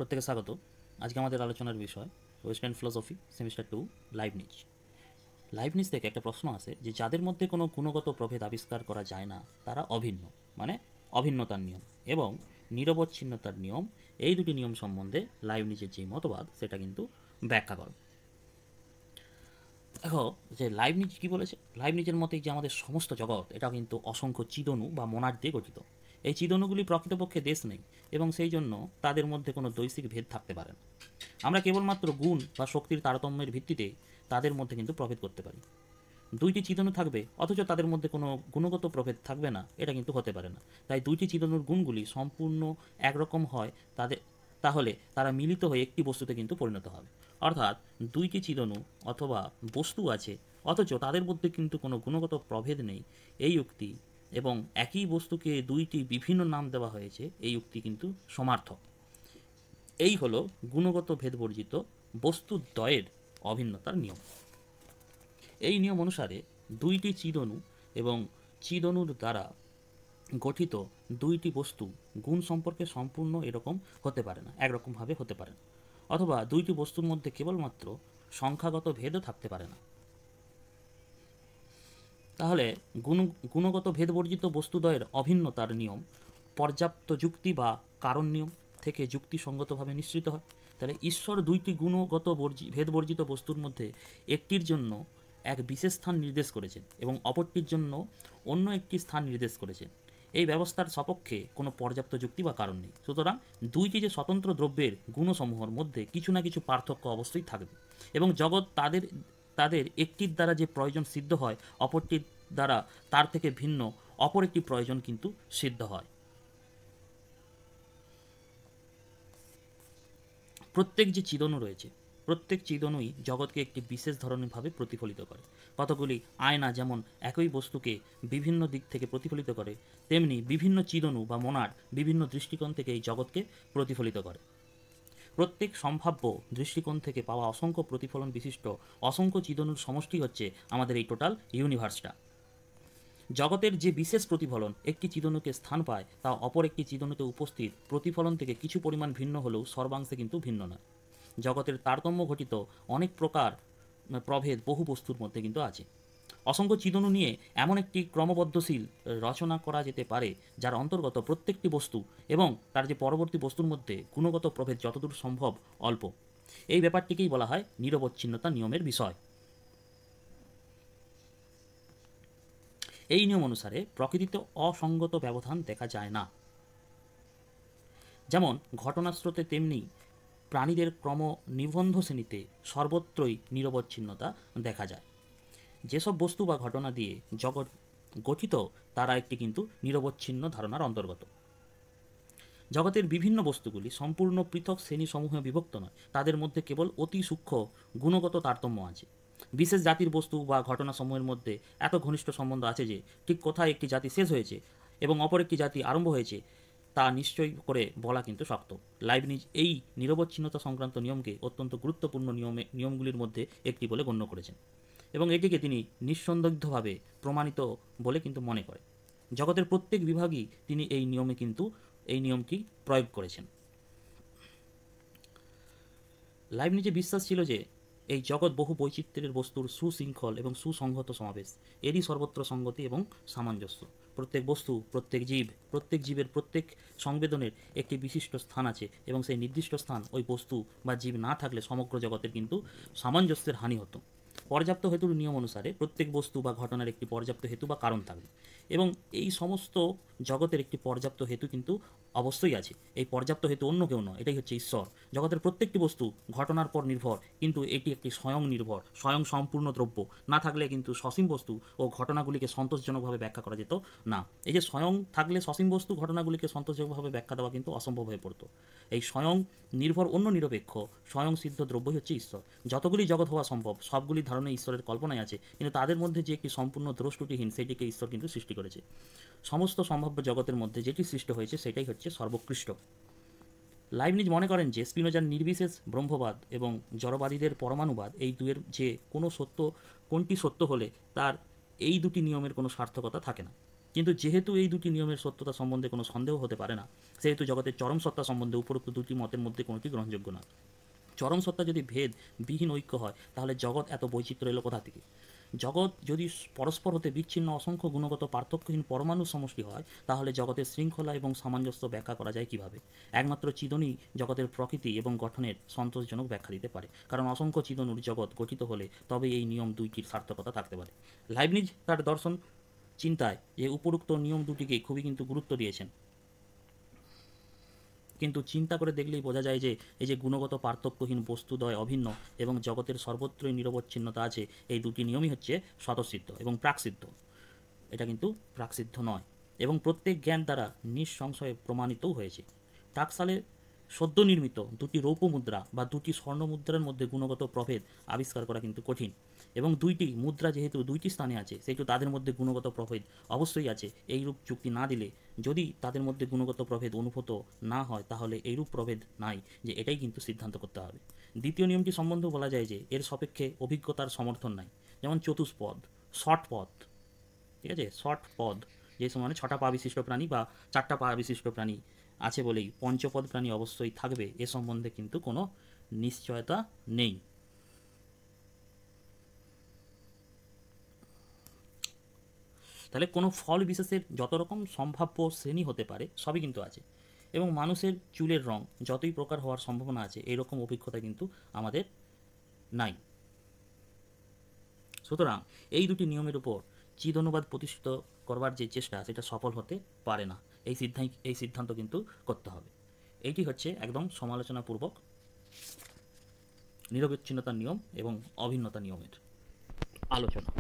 প্রত্যেকে স্বাগত। আজকে আমাদের আলোচনার বিষয় western philosophy semester 2 Leibniz. Leibniz থেকে একটা প্রশ্ন আসে যে যাদের মধ্যে কোনো গুণগত প্রভেদ আবিষ্কার করা যায় না তারা অভিন্ন, মানে অভিন্নতার নিয়ম এবং নিরবচ্ছিন্নতার নিয়ম, এই দুটি নিয়ম সম্বন্ধে লাইবনিজের যে মতবাদ সেটা কিন্তু ব্যাখ্যা করে। দেখো যে লাইবনিজ কি বলেছে, লাইবনিজের মতে যে আমাদের সমস্ত জগৎ এটা কিন্তু অসংখ্য চিদণু বা মোনাড দিয়ে গঠিত। এই চিদণুগুলি প্রকৃতপক্ষে দেশ নেই এবং সেই জন্য তাদের মধ্যে কোনো দৈশিক ভেদ থাকতে পারে না। আমরা কেবলমাত্র গুণ বা শক্তির তারতম্যের ভিত্তিতে তাদের মধ্যে কিন্তু প্রভেদ করতে পারি। দুইটি চিদণু থাকবে অথচ তাদের মধ্যে কোনো গুণগত প্রভেদ থাকবে না, এটা কিন্তু হতে পারে না। তাই দুইটি চিদণুর গুণগুলি সম্পূর্ণ একরকম হয় তাদের, তাহলে তারা মিলিত হয়ে একটি বস্তুতে কিন্তু পরিণত হবে। অর্থাৎ দুইটি চিদণু অথবা বস্তু আছে অথচ তাদের মধ্যে কিন্তু কোনো গুণগত প্রভেদ নেই, এই উক্তি এবং একই বস্তুকে দুইটি বিভিন্ন নাম দেওয়া হয়েছে এই উক্তি কিন্তু সমার্থক। এই হলো গুণগত ভেদবর্জিত বস্তুদ্বয়ের অভিন্নতার নিয়ম। এই নিয়ম অনুসারে দুইটি চিদণু এবং চিদণুর দ্বারা গঠিত দুইটি বস্তু গুণ সম্পর্কে সম্পূর্ণ এরকম হতে পারে না, একরকমভাবে হতে পারে না, অথবা দুইটি বস্তুর মধ্যে কেবলমাত্র সংখ্যাগত ভেদও থাকতে পারে না। তাহলে গুণগত ভেদবর্জিত বস্তুদ্বয়ের অভিন্নতার নিয়ম পর্যাপ্ত যুক্তি বা কারণ নিয়ম থেকে যুক্তিসঙ্গতভাবে নিশ্চিত হয়। তাহলে ঈশ্বর দুইটি গুণগত ভেদবর্জিত বস্তুর মধ্যে একটির জন্য এক বিশেষ স্থান নির্দেশ করেছেন এবং অপরটির জন্য অন্য একটি স্থান নির্দেশ করেছেন। এই ব্যবস্থার সপক্ষে কোনো পর্যাপ্ত যুক্তি বা কারণ নেই। সুতরাং দুইটি যে স্বতন্ত্র দ্রব্যের গুণসমূহের মধ্যে কিছু না কিছু পার্থক্য অবশ্যই থাকবে এবং জগৎ তাদের তাদের একটির দ্বারা যে প্রয়োজন সিদ্ধ হয় অপরটির দ্বারা তার থেকে ভিন্ন অপর একটি প্রয়োজন কিন্তু সিদ্ধ হয়। প্রত্যেক যে চিদণু রয়েছে, প্রত্যেক চিদণুই জগৎকে একটি বিশেষ ধরনেরভাবে প্রতিফলিত করে। কতগুলি আয়না যেমন একই বস্তুকে বিভিন্ন দিক থেকে প্রতিফলিত করে, তেমনি বিভিন্ন চিদণু বা মোনাড বিভিন্ন দৃষ্টিকোণ থেকে এই জগৎকে প্রতিফলিত করে। প্রত্যেক সম্ভাব্য দৃষ্টিকোণ থেকে পাওয়া অসংখ্য প্রতিফলন বিশিষ্ট অসংখ্য চিদণুর সমষ্টি হচ্ছে আমাদের এই টোটাল ইউনিভার্সটা। জগতের যে বিশেষ প্রতিফলন একটি চিদণুকে স্থান পায় তা অপর একটি চিদণুতে উপস্থিত প্রতিফলন থেকে কিছু পরিমাণ ভিন্ন হলেও সর্বাংশে কিন্তু ভিন্ন নয়। জগতের তারতম্য ঘটিত অনেক প্রকার প্রভেদ বহু বস্তুর মধ্যে কিন্তু আছে। অসংখ্য চিদণু নিয়ে এমন একটি ক্রমবদ্ধশীল রচনা করা যেতে পারে যার অন্তর্গত প্রত্যেকটি বস্তু এবং তার যে পরবর্তী বস্তুর মধ্যে গুণগত প্রভেদ যতদূর সম্ভব অল্প। এই ব্যাপারটিকেই বলা হয় নিরবচ্ছিন্নতা নিয়মের বিষয়। এই নিয়ম অনুসারে প্রকৃতিতে অসঙ্গত ব্যবধান দেখা যায় না। যেমন ঘটনাস্রোতে তেমনি প্রাণীদের ক্রম নিবন্ধ শ্রেণীতে সর্বত্রই নিরবচ্ছিন্নতা দেখা যায়। যেসব বস্তু বা ঘটনা দিয়ে জগৎ গঠিত তারা একটি কিন্তু নিরবচ্ছিন্ন ধারণার অন্তর্গত। জগতের বিভিন্ন বস্তুগুলি সম্পূর্ণ পৃথক শ্রেণীসমূহে বিভক্ত নয়, তাদের মধ্যে কেবল অতি সূক্ষ্ম গুণগত তারতম্য আছে। বিশেষ জাতির বস্তু বা ঘটনাসমূহের মধ্যে এত ঘনিষ্ঠ সম্বন্ধ আছে যে ঠিক কোথায় একটি জাতি শেষ হয়েছে এবং অপর একটি জাতি আরম্ভ হয়েছে তা নিশ্চয় করে বলা কিন্তু শক্ত। লাইবনিজ এই নিরবচ্ছিন্নতা সংক্রান্ত নিয়মকে অত্যন্ত গুরুত্বপূর্ণ নিয়মগুলির মধ্যে একটি বলে গণ্য করেছেন এবং এটিকে তিনি নিঃসন্দিগ্ধভাবে প্রমাণিত বলে কিন্তু মনে করে। জগতের প্রত্যেক বিভাগই তিনি এই নিয়মটি প্রয়োগ করেছেন। লাইবনিজের বিশ্বাস ছিল যে এই জগৎ বহু বৈচিত্র্যের বস্তুর সুশৃঙ্খল এবং সুসংহত সমাবেশ, এরই সর্বত্র সঙ্গতি এবং সামঞ্জস্য। প্রত্যেক বস্তু, প্রত্যেক জীবের প্রত্যেক সংবেদনের একটি বিশিষ্ট স্থান আছে এবং সেই নির্দিষ্ট স্থান ওই বস্তু বা জীব না থাকলে সমগ্র জগতের কিন্তু সামঞ্জস্যের হানি হতো। পর্যাপ্ত হেতুর নিয়ম অনুসারে প্রত্যেক বস্তু বা ঘটনার একটি পর্যাপ্ত হেতু বা কারণ থাকবে এবং এই সমস্ত জগতের একটি পর্যাপ্ত হেতু কিন্তু অবশ্যই আছে। এই পর্যাপ্ত হেতু অন্য কেউ নয়, এটাই হচ্ছে ঈশ্বর। জগতের প্রত্যেকটি বস্তু ঘটনার পর নির্ভর, কিন্তু এটি একটি স্বয়ং নির্ভর স্বয়ং সম্পূর্ণ দ্রব্য না থাকলে কিন্তু সসীম বস্তু ও ঘটনাগুলিকে সন্তোষজনকভাবে ব্যাখ্যা করা যেত না। এই যে স্বয়ং থাকলে সসীম বস্তু ঘটনাগুলিকে সন্তোষজনকভাবে ব্যাখ্যা দেওয়া কিন্তু অসম্ভব হয়ে পড়তো। এই স্বয়ং নির্ভর অন্য নিরপেক্ষ স্বয়ং সিদ্ধ দ্রব্যই হচ্ছে ঈশ্বর। যতগুলি জগৎ হওয়া সম্ভব সবগুলি ধারণা ঈশ্বরের কল্পনায় আছে, কিন্তু তাদের মধ্যে যে একটি সম্পূর্ণ দ্রষ্টুটিহীন সেটিকে ঈশ্বর কিন্তু সৃষ্টি করেছে। সমস্ত সম্ভাব্য জগতের মধ্যে যেটি সৃষ্ট হয়েছে সেটাই হচ্ছে সর্বোৎকৃষ্ট। লাইবনিজ মনে করেন যে স্পিনোজার নির্বিশেষ ব্রহ্মবাদ এবং জড়বাদীদের পরমাণুবাদ এই দুয়ের যে কোনটি সত্য হলে তার এই দুটি নিয়মের কোনো সার্থকতা থাকে না। কিন্তু যেহেতু এই দুটি নিয়মের সত্যতা সম্বন্ধে কোনো সন্দেহ হতে পারে না, সেহেতু জগতের চরম সত্তা সম্বন্ধে উপরোক্ত দুটি মতের মধ্যে কোনোটি গ্রহণযোগ্য নয়। চরম সত্তা যদি ভেদ বিহীন ঐক্য হয়, তাহলে জগৎ এত বৈচিত্র্য এলো কোথা থেকে? জগৎ যদি পরস্পর হতে বিচ্ছিন্ন অসংখ্য গুণগত পার্থক্যহীন পরমাণু সমষ্টি হয়, তাহলে জগতের শৃঙ্খলা এবং সামঞ্জস্য ব্যাখ্যা করা যায় কিভাবে? একমাত্র চিদনই জগতের প্রকৃতি এবং গঠনের সন্তোষজনক ব্যাখ্যা দিতে পারে, কারণ অসংখ্য চিদনুর জগৎ গঠিত হলে তবে এই নিয়ম দুইটির সার্থকতা থাকতে পারে। লাইবনিজ তার দর্শন চিন্তায় যে উপরোক্ত নিয়ম দুটিকে খুবই কিন্তু গুরুত্ব দিয়েছেন, কিন্তু চিন্তা করে দেখলেই বোঝা যায় যে এই যে গুণগত পার্থক্যহীন বস্তুদ্বয় অভিন্ন এবং জগতের সর্বত্রই নিরবচ্ছিন্নতা আছে, এই দুটি নিয়মই হচ্ছে স্বতঃসিদ্ধ এবং প্রাকসিদ্ধ। এটা কিন্তু প্রাকসিদ্ধ নয় এবং প্রত্যেক জ্ঞান দ্বারা নিঃসংশয়ে প্রমাণিতও হয়েছে। টাকসালে সদ্য নির্মিত দুটি রৌপ্য মুদ্রা বা দুটি স্বর্ণ মুদ্রার মধ্যে গুণগত প্রভেদ আবিষ্কার করা কিন্তু কঠিন, এবং দুইটি মুদ্রা যেহেতু দুইটি স্থানে আছে, সেহেতু তাদের মধ্যে গুণগত প্রভেদ অবশ্যই আছে। এইরূপ যুক্তি না দিলে, যদি তাদের মধ্যে গুণগত প্রভেদ অনুভূত না হয়, তাহলে এইরূপ প্রভেদ নাই যে এটাই কিন্তু সিদ্ধান্ত করতে হবে। দ্বিতীয় নিয়মটি সম্বন্ধেও বলা যায় যে এর সাপেক্ষে অভিজ্ঞতার সমর্থন নাই। যেমন চতুষ্পদ, শর্ট পথ, ঠিক আছে, শর্ট পদ, যে সমানে 6টা পা বিশিষ্ট প্রাণী বা 4টা পা বিশিষ্ট প্রাণী আছে বলেই পঞ্চপদ প্রাণী অবশ্যই থাকবে, এ সম্বন্ধে কিন্তু কোনো নিশ্চয়তা নেই। তাহলে কোনো ফল বিশেষের যত রকম সম্ভাব্য শ্রেণী হতে পারে সবই কিন্তু আছে, এবং মানুষের চুলের রং যতই প্রকার হওয়ার সম্ভাবনা আছে, এইরকম অভিজ্ঞতা কিন্তু আমাদের নাই। সুতরাং এই দুটি নিয়মের উপর চিদ অনুবাদ প্রতিষ্ঠিত করবার যে চেষ্টা, সেটা সফল হতে পারে না। এই সিদ্ধান্ত কিন্তু করতে হবে। এইটি হচ্ছে একদম সমালোচনাপূর্বক নিরবিচ্ছিন্নতার নিয়ম এবং অভিন্নতা নিয়মের আলোচনা।